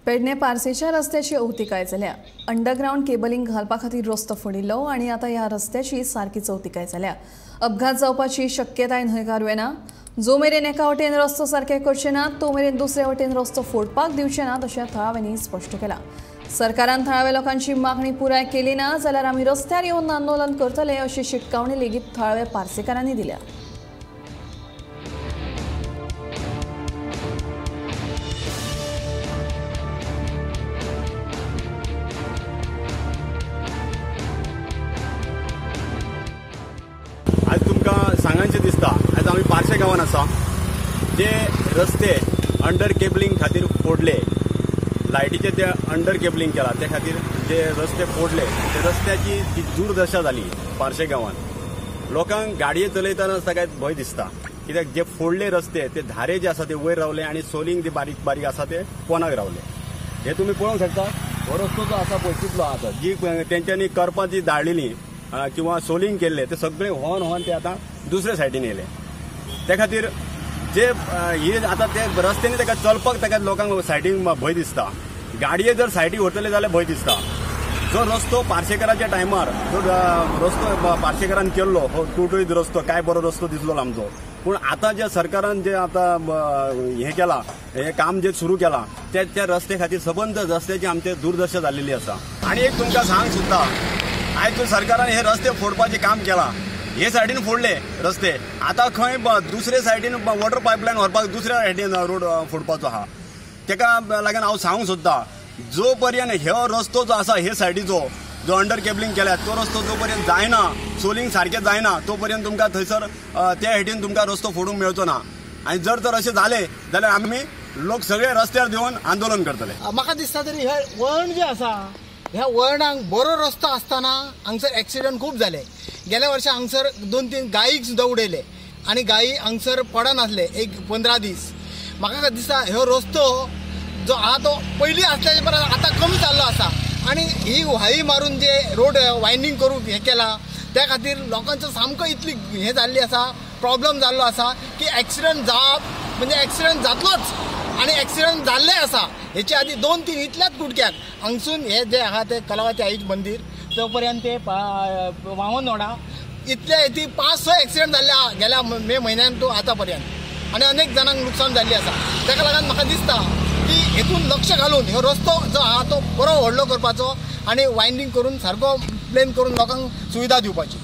पेडणे पारसेच्या रस्त्याची अवतिकाय जाल्या। अंडरग्राउंड केबलिंग घालपा खातीर रस्तो फोडिल्लो आनी आता ह्या रस्त्याची सारकी चवतिकाय जाल्या। अपघात जावपाची शक्यताय न्हयकारूं येना। जो मेरेन एका वटेन रस्तो सारके करचे ना तो मेरेन दुसऱ्या वटेन रस्तो फोडपाक दिवचे ना अशें थळाव्यांनी स्पश्ट केलां। सरकारान थळाव्या लोकांची मागणी पुराय केली ना जाल्यार आमी रस्त्यार येवन आंदोलन करतले अशी शिटकावणी लेगीत थळाव्या पारसेकारांनी दिल्या। आज तुमकां सांगायचें दिसता, आज आमी पारशे गांवांत आसा। जे रस्ते अंडर केबलिंग खातीर फोडले, लायटीचे ते अंडर केबलिंग केला ते खातीर जे रस्ते फोडले, ते रस्त्याची जी दुर्दशा जाली पारशे गांवांत। लोकांक गाडये चलयतना सगळ्यात भंय दिसता, कित्याक जे फोडले रस्ते ते धारे जे आसा ते वयर रावले आनी सोलिंग जे बारीक बारीक आसा ते पोनाक रावले। हे तुमी पळोवंक शकता, हो रस्तो जो आसा पळय कितलो आसा, जी तेंच्यांनी करपां जी धाडलेली किंवा सोलिंग केल्ले ते सगळे व्होन ते आता दुसऱ्या सायडीन येयले। त्या खातीर जे हे आता ते रस्त्यानी ताका चलपाक ताका लोकांक सायडीन भंय दिसता। गाडये जर सायडीक व्हरतले जाल्यार भंय दिसता। जो रस्तो पारशेकाराच्या टायमार जो रस्तो पारशेकारान केल्लो, हो टुटुळीत रस्तो, काय बरो रस्तो दिसलो आमचो। पूण आता जे सरकारान जे आता हे केला, हे काम जे सुरू केला, त्या रस्ते खातीर सबंद रस्त्याची आमचे दुर्दशा जाल्लेली आसा। आणि एक तुमकां सांग सुद्धा, आज सरकारान हे रस्ते फोडपाचें काम केलां। हे सायडीन फोडले रस्ते, आता खंय दुसरे सायडीन वॉटर पायपलायन व्हरपाक दुसऱ्या सायडीन रोड फोडपाचो आहा। तेका लागून हांव सांगूंक सोदतां, जो पर्यंत हो रस्तो जो आसा हे सायडीचो जो अंडर केबलिंग केल्या, तो रस्तो जो पर्यंत जायना, सोलिंग सारकें जायना, तो पर्यंत तुमकां थंयसर त्या सायडीन तुमकां रस्तो फोडूंक मेळचो ना। आनी जर अशें जालें जाल्यार आमी लोक सगळे रस्त्यार देवन आंदोलन करतले। म्हाका दिसता तरी हे वळण जे आसा, ह्या वळणाक बरो रस्तो आसतना हांगसर एक्सिडंट खूब जाले। गेल्या वर्सा हांगसर 2-3 गायीक सुद्दां उडयले आनी गायी हांगसर पडनासले एक 15 दीस। म्हाका दिसता ह्यो रस्तो जो आहा तो पयलीं आसल्याचे परस आतां कमी जाल्लो आसा आनी ही व्हाळी मारून जे रोड वायंडींग करूंक हे केला त्या खातीर लोकांचो सामको इतली हे जाल्ली आसा, प्रॉब्लम जाल्लो आसा की एक्सिडंट जावप म्हणजे एक्सिडंट जातलोच आणि एक्सिडंट जाल्ले आसा। हेचे आधी 2-3 इतल्याच कुडक्याक हांगसून हे जे आहा ते कलावती आईच मंदिर तो पर्यंत ते वामनवाडा इतले ती 5-6 एक्सिडंट जाल्ले गेल्या मे म्हयन्यान तो आता पर्यंत आणि अनेक जाणांक नुकसान जाल्ली आसा। ताका लागून म्हाका दिसता की हेतून लक्ष घालून ह्यो रस्तो जो आहा तो बरो व्हडलो करपाचो आणि वायंडींग करून सारको प्लेन करून लोकांक सुविधा दिवपाची।